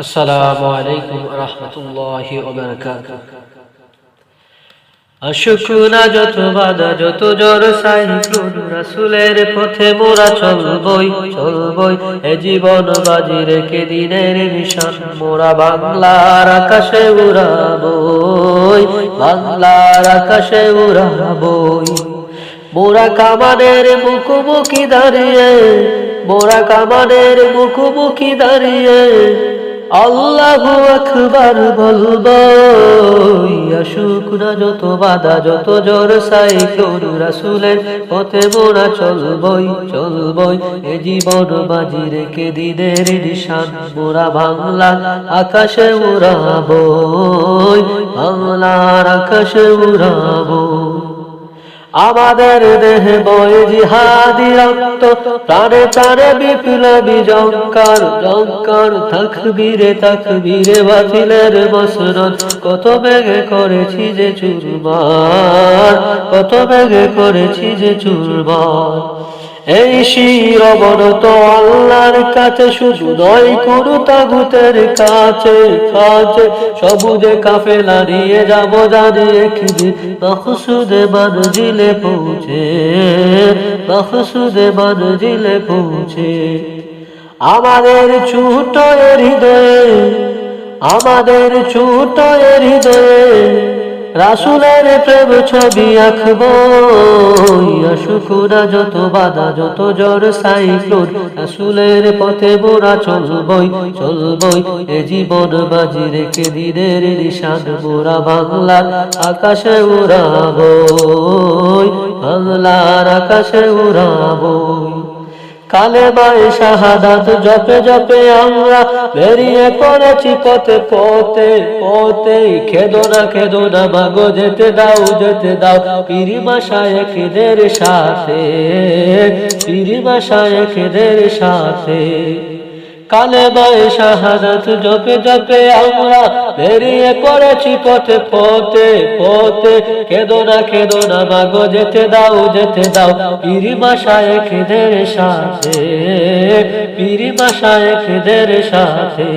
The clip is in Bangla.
আসসালামু আলাইকুম রহমতুল্লাহি ওয়া বারাকাতুহু। আসুক না যত বাধা যত ঝড় সাইক্লোন, রাসূলের পথে মোরা চলবই চলবই, এ জীবন বাজি রেখে দিনের নিশান মোরা বাংলার আকাশে উড়াবই, বাংলার আকাশে উড়াবই। মোরা কামানের মুখোমুখি দাঁড়িয়ে, মোরা কামানের মুখোমুখি দাঁড়িয়ে আল্লাহু আকবার বলবই। আসুক না যত বাধা যত ঝড় সাইক্লোন, রাসূলের পথে মোরা চলবই চলবই, এ জীবন বাজি রেখে দিনের নিশান মোরা বাংলার আকাশে উড়াবই, বাংলার আকাশে উড়াবই। আমাদের দেহে বয়ে জিহাদি রক্ত, প্রাণে প্রাণে বিপ্লবী জঙ্কার জঙ্কার, তাকবীরে তাকবীরে বাতিলের মসনদ, কত বেগে করেছি যে চুরমার, কত বেগে করেছি যে চুরমার। এই শির অবনত আল্লাহর কাছে, শুধু নয় কোনো তাগুতের কাছে কাছে, সবুজে কাফেলা নিয়ে যাব জানিয়ে খিদি মাকসুদে মঞ্জিলে পৌঁছে, মাকসুদে মঞ্জিলে পৌঁছে। আমাদের ছোট হৃদয়ে, আমাদের ছোট হৃদয়ে রাসূলের প্রেম ছবি আঁকবই। আসুক না যত বাধা যত ঝড় সাইক্লোন, রাসূলের পথে মোরা চলবই চলবই, এ জীবন বাজি রেখে দিনের নিশান মোরা বাংলার আকাশে উড়াবই, বাংলার আকাশে উড়াবই। কালেমায়ে শাহাদাত জপে জপে আমরা বেরিয়ে পড়েছি পথে পথে পথে, খেদো না মাগো যেতে দাও যেতে দাও, পীর মাশায়েখদের সাথে, পীর মাশায়েখদের সাথে। কালেমায়ে শাহাদাত জপে জপে আমরা বেরিয়ে পড়েছি পথে পথে পথে, খেদো না মাগো যেতে দাও যেতে দাও, পীর মাশায়েখদের সাথে, পীর মাশায়েখদের সাথে।